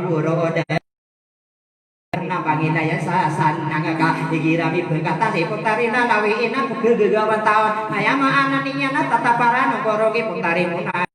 roda Pangina ya sasan nangaka digirami berkata si putari nalawi ina kegegawan tahun ayama ananinya na tataparan korogi putari muna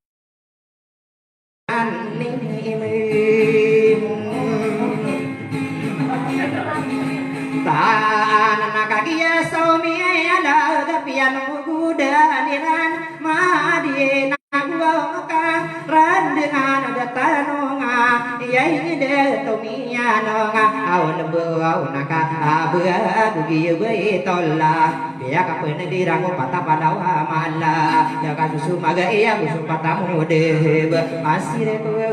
Tan nakagia somi ada piano kuda niran madina gua maka randengan ada tanonga ya ini de tomia nonga awan bau naka abua dugi bai tolla dia kapen dirango patah padawa mala ya kasusu maga iya busu patamu de masire tuwe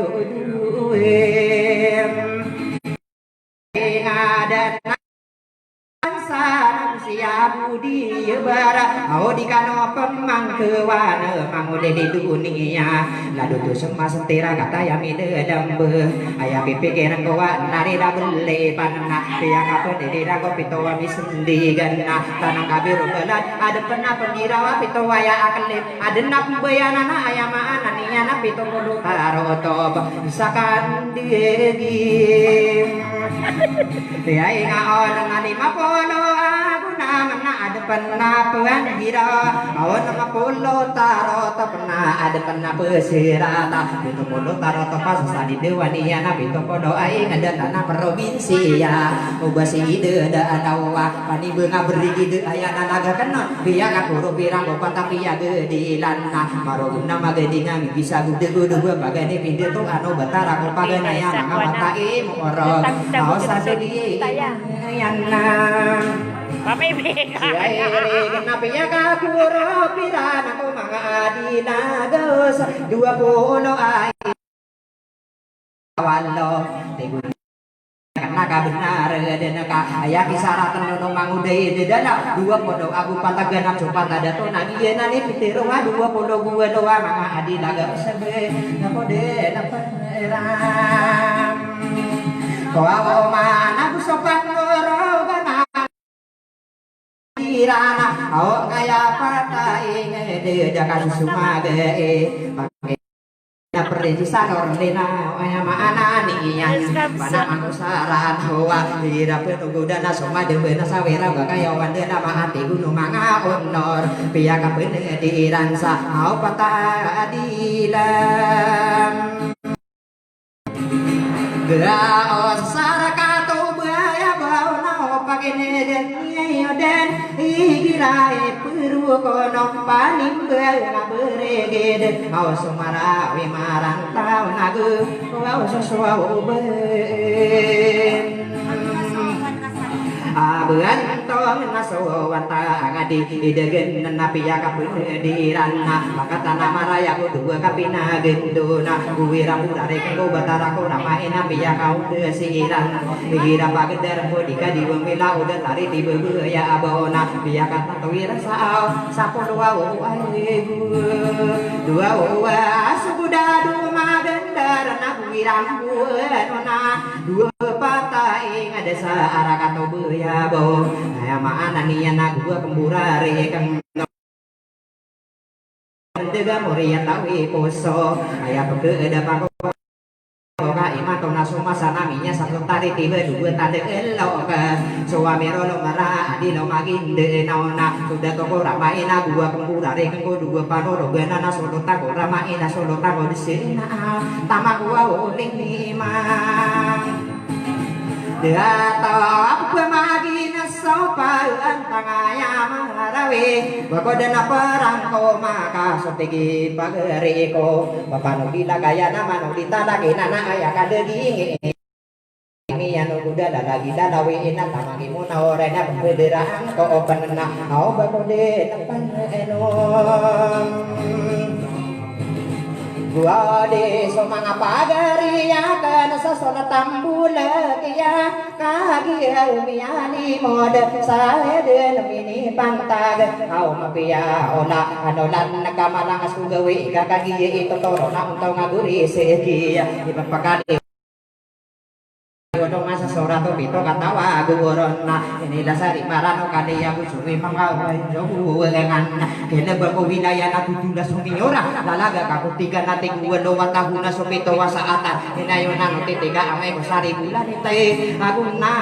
ada sana siya budi bara au di kano pemang kewana mang udah di dunia ladu tu semua sentira kata ya mide dambe ayah pipikiran kawan nari dah beli panah dia kapan di rago pito wami sendi gana tanang kabiru belat ada pernah pengira pito waya aklip ada nak bayana na ayah mana niya na pito kudu taroto misalkan digi dia ingat orang lima polo aku nama ada pernah pengira awal nama polo taro tak pernah ada pernah pesirata itu polo taro tak pas tadi dewaniya nabi itu podo aing ada tanah provinsi ya ubasi ide ada adawa pani benga berigi de ayana naga kena dia kapuru pirang bapak tapi ya di lana maroguna magadinga bisa gude-gude bagane pindah tu anu batara ko pagana ya nama batai moro au sadeli yana Papi kenapa ya kapuro pirana ko mga adinagos 20 ay walo karena benar dan ayah kisara tenun mangudai dedana 20 aku patagana coba ada to nagi nani pitiro 20 gua doa mga adinagos sebe napode dapat ram ko mana ku sopan goro bana irana au kaya patai ngede jakan sumage na perisisan ordena aya maana niyan bana manusaran hoa ira petugu dana soma deuna sawera bagaya wandena maati gunung manga honor pia kapen di iransa au patah adilan Geraos sarakato baya bau na pagene den igirai peru kono panim bela beregede au sumara wi marang tau nagu au soswa ben abean tong naso wata ngadi idegen napi ya kapun dirana maka tanah maraya ku dua kapina gendona kuwira murare ko batara ko nama napi ya kau desiran bira bagedar ko dika diwemila udah tari di bebu ya abona biya kata tuwira sao sapolo wau ai dua wa subuda duma gendar na kuwira nona dua patai ada saara kato ya bo aya maana niya na gua kemburare kang dega moria tawi poso aya pegeda pako ka imato na sumasana minya satu tari tiba dua tade elok suami rolo mara adi lo maginde naona sudah toko ramaina gua kemburare kang dua panoro gana solo tako ramaina solo tako disina tama gua uling imang dia tahu pemagi nasopa antangaya marawe bakodana perang ko maka sotegi pageri ko bapak nudila kaya nama nudita lagi nana ayah kadegi ini yang udah lagi dalawe ina tamagi muna orena pembederaan ko openna au bakode tapan enom gua de somanga pagari ya kan sasona tambula kia kagi miani mode saya de mini pantag au mapia ona anolan nakamalang asugawi kagi itu torona untuk ngaguri sekia ipapakali odong masa sora to pito katawa gurona inilah sari marano kade ya kusuwe mangawai jogu lengan kene bako wilayah na tutula suminyora lalaga kaku tiga nati guwelo watahuna sopito wasaata inayona no titiga amay ko sari bulan ite aguna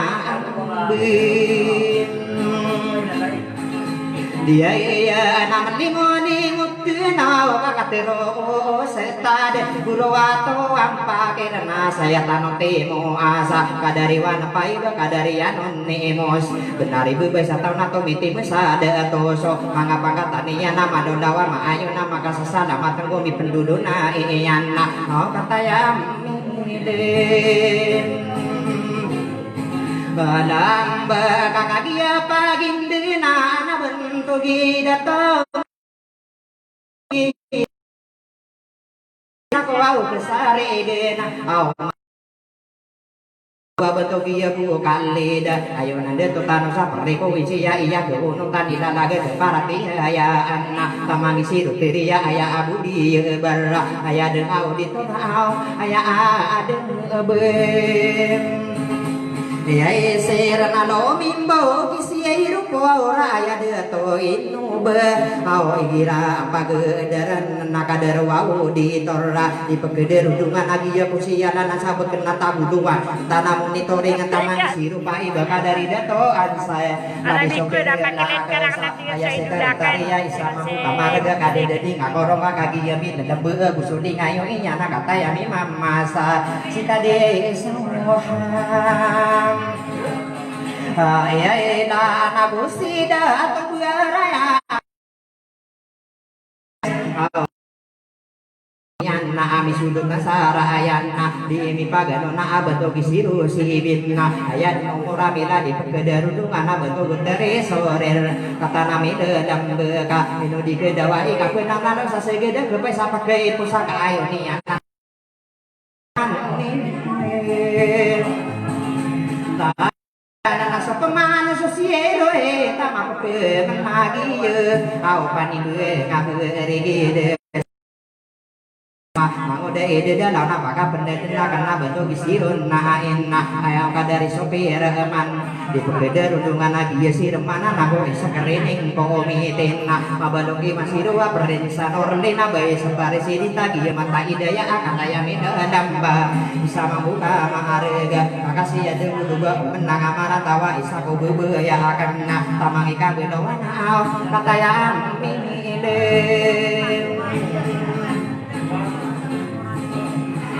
dia iya naman limoni mutinaw kakatero setade buruwato ang pakirana saya tanote mo asa kadariwan paiba kadarianon ni emos benari bebay sa taon na tumiti masada toso mga pangkataniya na madolawa maayo na makasasala matanggo mi pendulo na iyan na katayam din balang bakakagia pagindina na bentugi dato ako au kesare dena au babentugi ya bu kalida ayo nande to tano sapare ko wisi ya iya ke unung tani lalaga ke parati ya anna tamangi siru tiri ya aya abudi barra aya den au di to au aya ade be ya serana lo mimbo kisi rupo ora ya de to inu be au ira pagederan nakadar wau di torra di pegeder udungan agi ya kusiana na sabut kena tabuduan tanam monitoring taman siru pai baka dari dato saya dari sokir ya sekretari ya isama kamaraga kade dedi ngakorong kagi ya min lembe busudi ngayo inya na kata ya mi mamasa sita de soham ay na nabusida at buaraya yan na ami sulod na sara ayan na di imi pagano na abato kisiru sibit na ayan ang uramila di pagkadarudungan na bato gutari sorer kata nami dedam beka ino di kedawai kapenang nalo sa segeda kepay sa pagkait pusaka ayo niya na sa pamana sa siero tama ko managi au panibue kaberigide mangode ide dalam apakah pendeta karena bentuk kisirun nain ayam kadari sopir man di pegeder udungan lagi sirmana nago isa kerening komitin mabalongi masih dua perinsan orlina bayi sebari sidita dia mata idaya akan ayami damba bisa membuka maharga makasih ya dulu dua menang amarah tawa isa ko bebe ya akan tamangi kabe doana au kata yang mimile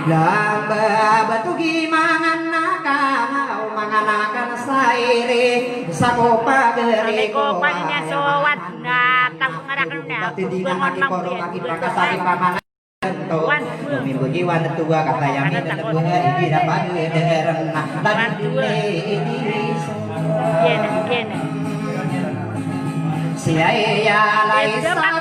lamba batugi manganakan manganakan saire sako pagere ko panya sowat na tang ngarakan na tidak maki korong maki prakasari pamana to mi bugi wan tua kata yang ini bunga iki dapat deren dan sia ya lai sako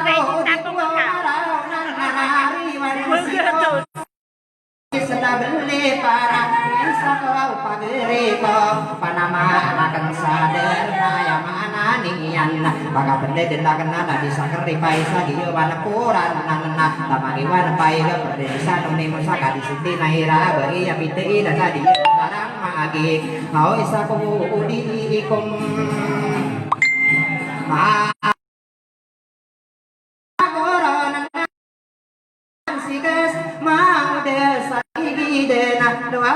sedang beli para bisa kau pagere ko panama akan sadar ya mana nian baka bende denda kena di sakri paisa di wana puran nana tamari wana pai ga berdesa noni musaka di sini naira bagi ya piti dan tadi barang magi mau isa ko udi ikum mau desa dena doa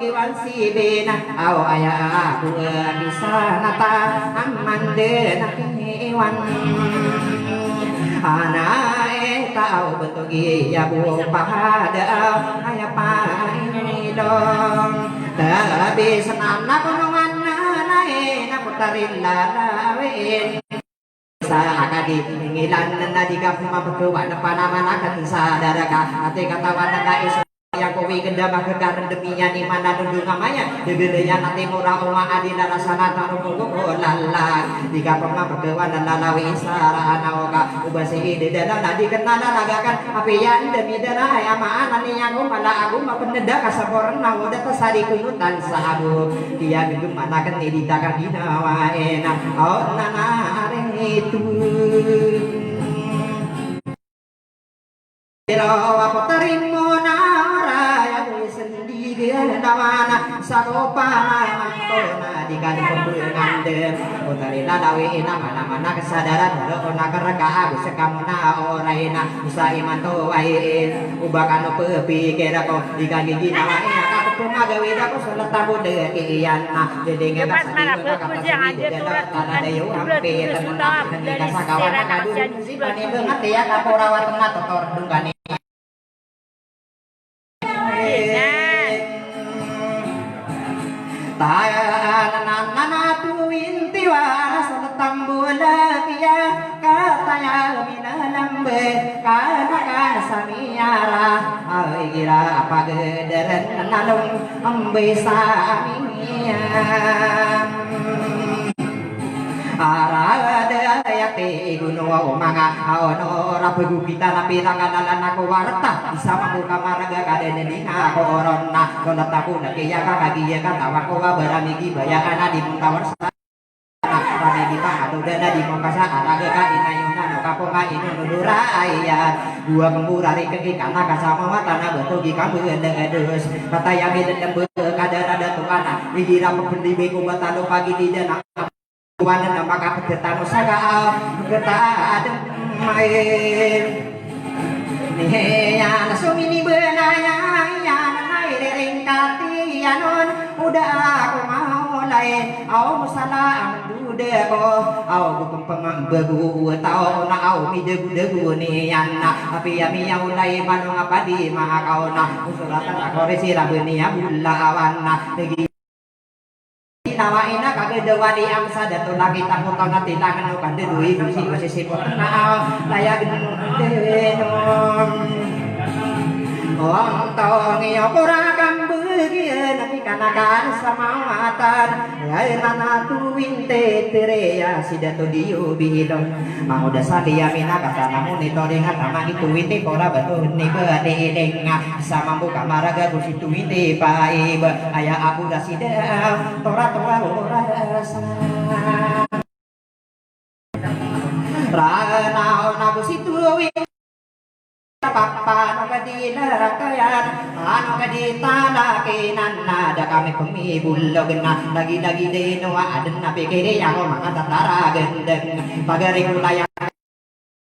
kiwan si bena au aya aku bisa nata aman dena kiwan ana tau bentugi ya bu pahada aya paini dong tapi senana kunungan nae na putarin lalawen sa akadi ngilan na di ka mapagkuha na panaman akan sa daraka ate katawan na iso yang kowe genda magagaran deminya ni mana nundung namanya degedenya nanti murah oma adina rasana taruko lala jika pernah berdewan dan lalawi sara anaoka ubasi ide dana nadi kenana lagakan api ya demi dana ya maan nani yang mala aku mapeneda kasaboran nawo data sari kunutan sabu dia gedung mana keni ditakan dinawa enak oh nana areng itu Pero ako tarin mo na raya sendiri na mana sakopana mantona di kali pembengan dem utari lalawi ina mana-mana kesadaran ona kereka agus sekamuna oraina bisa imanto wain ubakano pepikir ako di kali ginawa ina aku magawe dako salat tabu de kian jadi nggak Mana bagus yang ada surat ada yo hampir sudah dari sejarah kajian si pani banget ya kaporawat tengah totor dungane Tayanana tuwin tiwa Salatambula kia Kataya minalambe Kana samiyara Ay gira apa gederen Nalung ambisa amiyam Arada yati gunuwa umanga aono rabu kita napi rangadalan aku warta bisa membuka maraga kadene dina korona kono tabu nakiya kagiya katawa ko barami gibayana di tawar Rani di pangatu dana di mokasa araga ka inayuna no kaponga inu nudura ayat dua kemurari keki kana kasama matana betul gi kamu edus kata yang lembe kadara tuana dikira pebendi beko batalo pagi di dana Wana nama kapetano saga keta adem main Niheya nasumini benaya ya nanai deringkati anon udah aku mau lain au musala dude ko au bukum pemambegu tau na au midegu ni anna tapi ya mi au lai manung apa di maha kau na usulatan akore sirabeni abulla awanna Nawaina kage dewadi amsa datu lagi takut kau nanti langan no kande dui kusi kusi sipot na layak denom Om tongi okura kambugi nabi kanakan samawatan Rai nana tuwin te tereya sidatu diu bihidong Mang udah sadia mina kata namun ito dengan tamang itu wite kora batu ni bade denga sama buka maraga kusi tuwite paib ayah aku dah sidang tora ora rasa Rana nabu situwi Papa no kadila kayan ano kadita laki nana da kami pemibulog na lagi deno aden na pikiri yang mga tatara gendeng pagari kulayang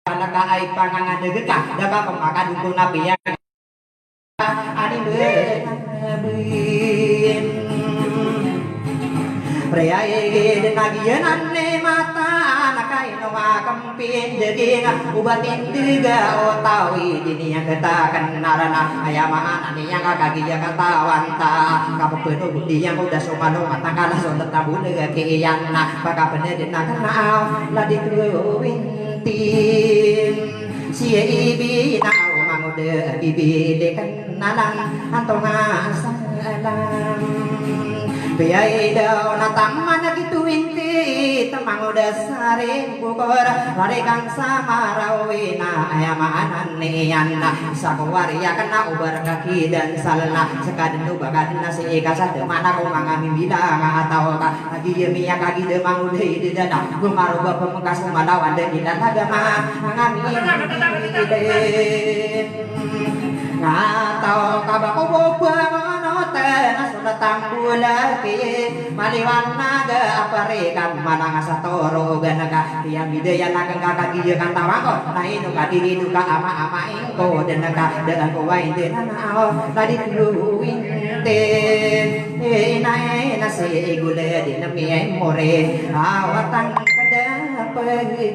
naka ay pangangan degeka da ka pamakadungkong na piyak ani ben Prea ege nagian ane mata nakai no makampin jadi ubatin tiga otawi dini yang katakan narana ayamaan ane yang kaki yang katawanta kapo penuh budi yang udah somano matangkala sonda tabu nega kian na baka bener dina kenal ladi wintin si ibi na mangude bibi dekan nalang antonga salam Biaya daun taman gitu inti temang udah saring bukor Rarikan sama rawina ayamanan niana Sakuwaria kena ubar kaki dan salna Sekadin ubakan nasi ikasat mana ko mangami bilang atau kaki yemia kaki demang udah ide dada Gumaruba pemengkas kumalawan dan ilan agama Mangami Ngatau kabako boba Tena sudah tambula pi maliwan naga aparikan manang satoro ganaga yang bidaya naga kaki kan tawako na inu kadiri duka ama ingko denaka dengan kuwain denana tadi tuwin nae nasi gule dinami more awatan kada pergi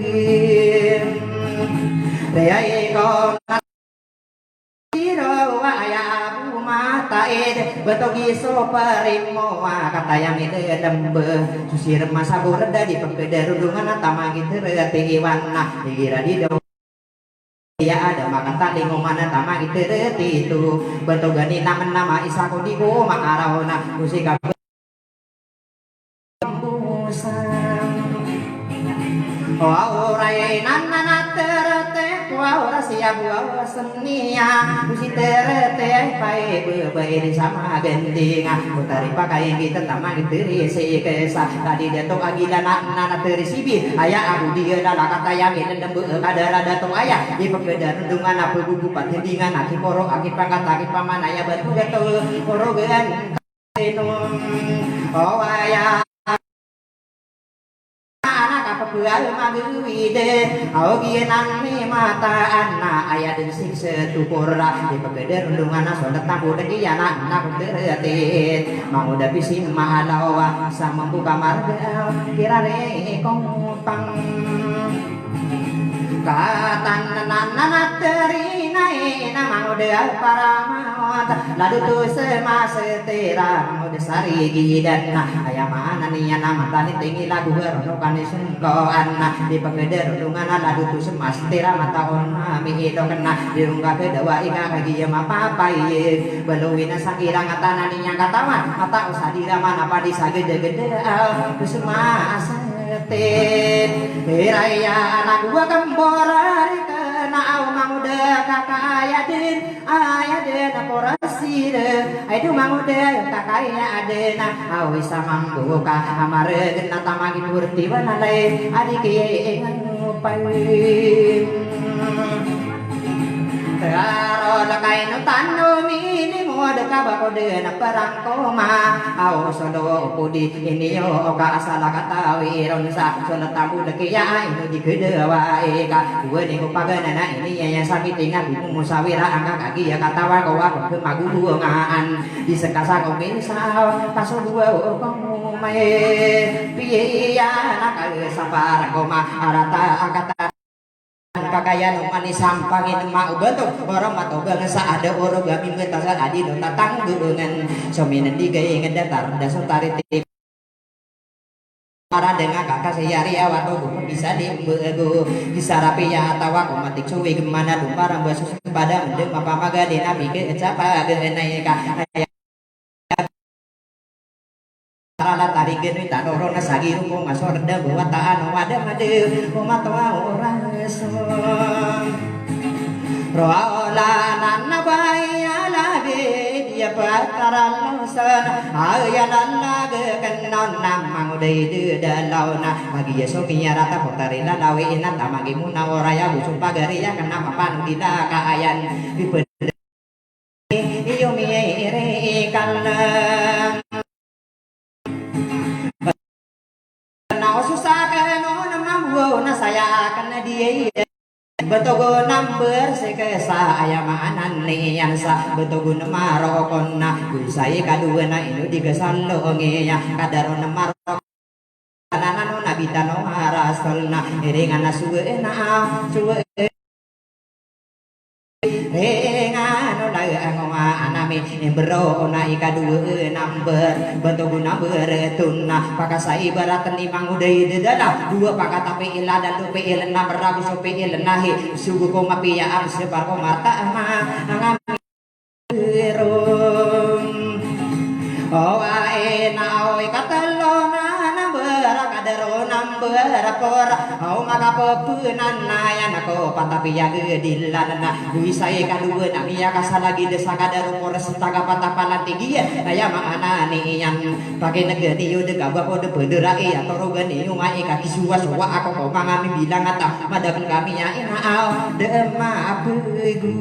rei ko taid betogi so parimo kata yang itu dembe susir masa burda di pengkeder rudungan tamagi terati iwana dikira di do ya ada makan tali ngomana tamagi terati itu betogani nama isaku di ko makarona musika oh rai nana terate ora siap wa senia musi terate pai bebai di sama gendinga utari pakai kita tamang teri se kesa tadi dato agila nana teri sibi aya abu dia dala kata yang dembe kadara dato aya di pegedar dungan apa buku patendingan aki poro aki pangkat aki pamana ya batu dato poro gen oh ayah Pagkual magwide Augi nani mata anna Ayah dan siksa tupura Di pagkeder undungan Solat tabu dan iya nak terdetit Manguda bisin mahalawa Sang membuka marga Kirare kompang Katan nanat terinai Namang udah para mawat Ladu tu semasetera Mang udah sari gidan Ayah mana niya nama tani tinggi lagu Beronokan isungkoan Di pagkeder undungan Ladu tu semasetera Mata ona mihido kena Dirungga kedawa ika kagi mapapai Beluin sakira ngata naninya katawan Mata usah dirama Napa disagede-gede Kusemasa Tit Hiraya anak gua kembora Kenau mang udah kakak ayah den porasi deh Ayo mang udah kakak ayah Awi sama buka amare gena tamagi purti wanalai adik ingan ngupain Karo lakay no tano mini mo deka bako de na perang koma Aw sodo pudi ini yo oka asala katawi ron sa solat tabu deki ya ino di kedewa eka Dua ni kupagana na ini ya sabi tinggal di musawira angka kaki ya katawa kawa ke magungan di sekasa komin saw kaso dua kong mai piye ya nakal sapar koma arata angkata Kakayan umani sampangin mak bentuk orang matogang saada orang gami mentasan adi do tatang dengan sominan digai ngedatar dasar tarik para dengan kakak sayari awat bisa diembego disarapi ya atawa komatik suwi gemana dumparang basus pada mendem apa maga dina bike capa genai kakak Rala tarik genui tanoro nasagi rumo masor da buat taan wada made komatoa orang son rola nana baya lage dia pataran losan aya nana ge kenon namang dei de dalauna bagi somia rata potarina lawe ina tamagi munawara busuk pagari ya kenapa pan tidak kaayan dipen iyo mi ere kalan susah kano nama buo na saya akan dia betogo number sekesa ayam anan niyan sa betogo nama rokon na saya kadua na ino digesal longe ya kadaro nama rokon anan nabita no harasol na iringan na suwe na suwe Rengan olay ang anami bro na ikadua number bentuk number tuna pakasai baratan limang uday dedala dua pakat tapi ila dan lupa ilan na berabu sopi ilan nahi sugu ko mapia am separ ko mata ngami rum oh ae na oi katalona kadaro number rapor au magapepunan nayan ako patapi ya gedilan na duwi sae kadua na miya kasalagi desa kadaro por setaga patapalan tinggi aya mana niyan pake negeri yo de gaba ko de bederai atau rogani yo mai ka kisuwa suwa ako ko mangami bilang ata madakan kami ya inau de mapegu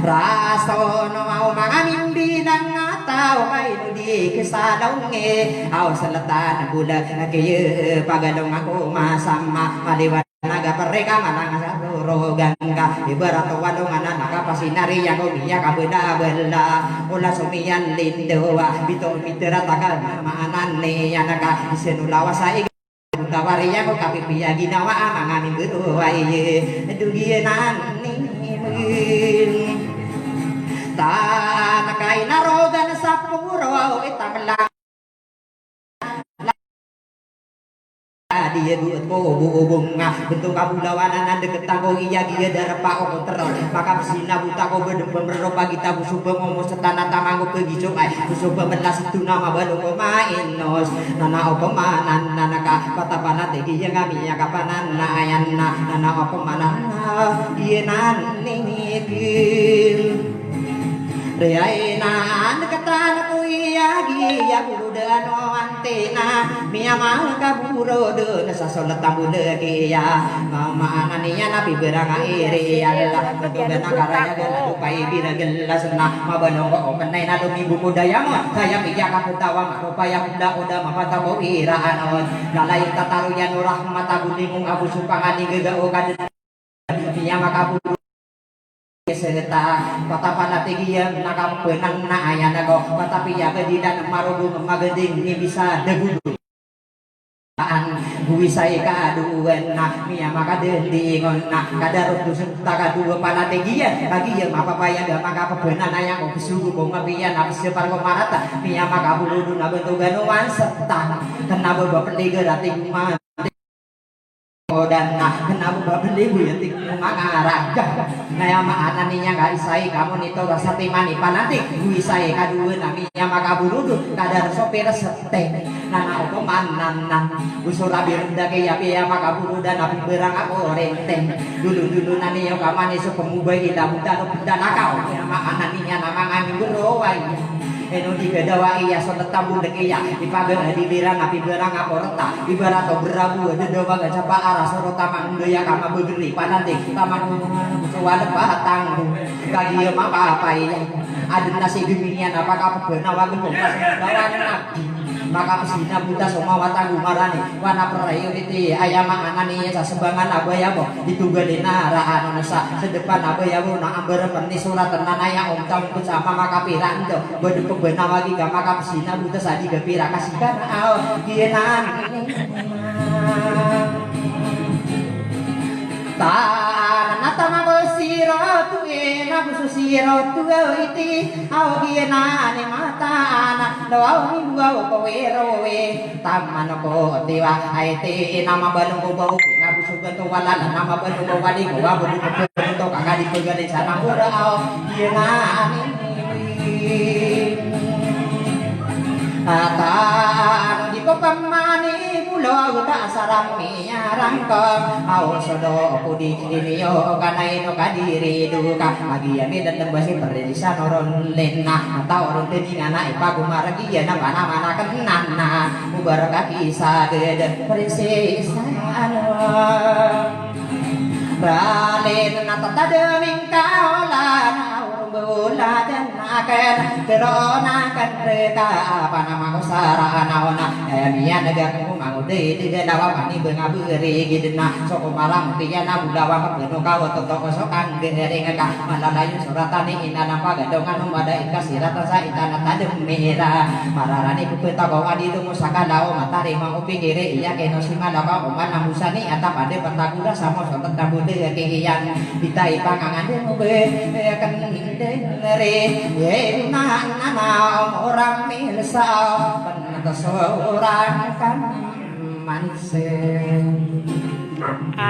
Rasono mau mangamin bilang atau kain di kesadonge au selatan bulan kaya pagadong aku masama maliwan naga pereka manang satu gangga ibarat wadongan naga pasinari yang ubiya kabeda bela ula sumian lindowa bito mitra taka maanan ne naga senulawa sai tawariya ko kapipiya ginawa mangamin berdua iye dugianan ni Tanah kain narogan sa puro itang lang dia buat ko buubong nga bentuk kabulawanan na deket tako iya gia darapa ko terol maka sina buta ko bedem beropa kita busuba ngomo setana tamango kegijo ay busuba melas tuna mabalo ko mainos nana opemanan nana ka patapana tegi ya kami ya kapanan na ayan na nana opemanan iya nan ningin Deaina kata ku iya giya buda no antena mia ma kaburo de sasol tabu de giya mama nania nabi beranga iri Allah bena karaya gana tupai bira gelas na mabano ko menai na dumi buku daya mo saya piya ka tawa rupaya uda mapata ko ira anon lalay tataruyan rahmat abulimung abu supangani gegao kad mia makaburo serta kota panatigian nakapenan na ayan ako tapi ya kedidan marugo mageding ni bisa degudu an buwisay kaaduan na miya makadendingon na kadarot dusun takadua panatigian bagi yang mapapaya ga makapenan ayang ko sugu ko mabiyan na separ ko marata miya makabuludu na bentuganuan setang kenapa bapak liga dating ma dan kenapa bapak libu ya ting mangaraga ngaya maana ninya ga isai kamu nito rasa timani panati isai kadua naminya makaburudu kadar sopir sete nana opo mananan usura birda ke ya pia makaburu dan api berang aku renteng dulu nani yo kamani so pemubai ida muda no benda nakau ya maana ninya nama ngami berowai eno di bedawa iya so tetamu deke ya dipagar di birang api berang aku reta ibarat berabu ada doa gak capa arah soro tamang doya kama begeri panate tamang suwada batang kagi ya apa ya ada nasi geminian apakah benawa gemuk bawa nabi maka pesina buta semua watang gumarani wana perayu titi ayam anani sa sembangan abaya bo ditugalina raan nasa sedepan abaya bo na amber perni surat tenan ayam omtam pun sama maka pirando bode pebena lagi ga maka pesina buta sadi gapira kasihkan au kienan tanata mabosiro tuena bususiro tuwa iti au kiena ne mata anak doa minggu ko we taman ko tiwa aiti nama balung ko bau ngabu sugan to wala nama balung ko wali ko wa budu ko to kagak dipegale sana ora au kiena ata di ko pamani pulau ta sarang miarang ko au sodo pudi dinio kanai no kadiri duka bagi ami dan tembasi perdesa noron lena atau orang tedingana ipa gumaragi ya mana kenana ubar kaki sade prinsesa Ralen natata deming kaulan bola dan akan kerona kan reka apa nama ko sarana ona emia negara ko mangude di dawa pani benga beuri gidena soko malam tiya na budawa ka beno ka woto to sokan gereng ka malalayu suratani ina napa gadongan umada ikasirata sa itana tadem mera mararani kupeta ko adi tu musaka lao matari mau pingire iya keno simana ka oman namusani ata pade pentagura samo sotet tambude kehiyan ditai pangangan de mobe kan denere ye nana orang milsa penata seorang kan manse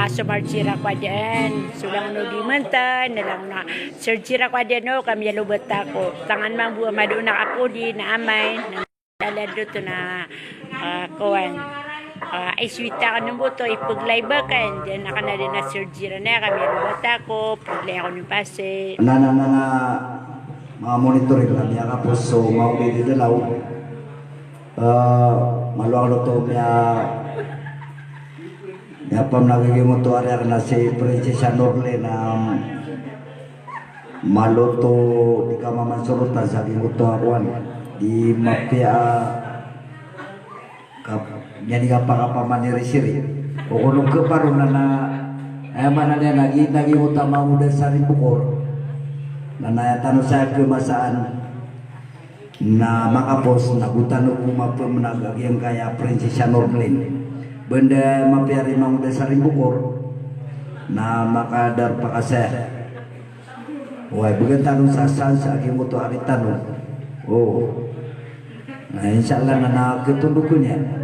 sumarjira kwadan sulang no di mantan dalang na surjira kwadan no kami lo betako tangan mambu maduna ako di na amay na to na kawan iswita ka ng buto ipaglaybakan dyan na ka na rin na surgery na kami ang bata ko paglay ako ng pase nana mga monitoring kami ang kapos so maupili dalaw maluang luto ya pam nagiging to area na si Princesa Norle na maluto di kamaman surutan sa gimuto akuan di mapia jadi apa maniri-siri pokoknya keparu nana mana dia lagi utama udah sari pukul nana tanu saya kemasaan na makapos na butano pumapa menagag yang kaya Princesa Norlin benda mapiari mang udah sari pukul na makadar pakaseh wah bukan tanu sasan sa gimuto hari tanu oh nah insyaallah nana ketundukunya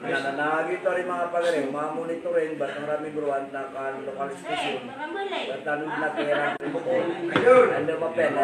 Yan, nakakita rin mga pagaling, mga monitoring, ba't ang raming buruan na lokal station, ba't tanong na kaya rin po, ano mapela.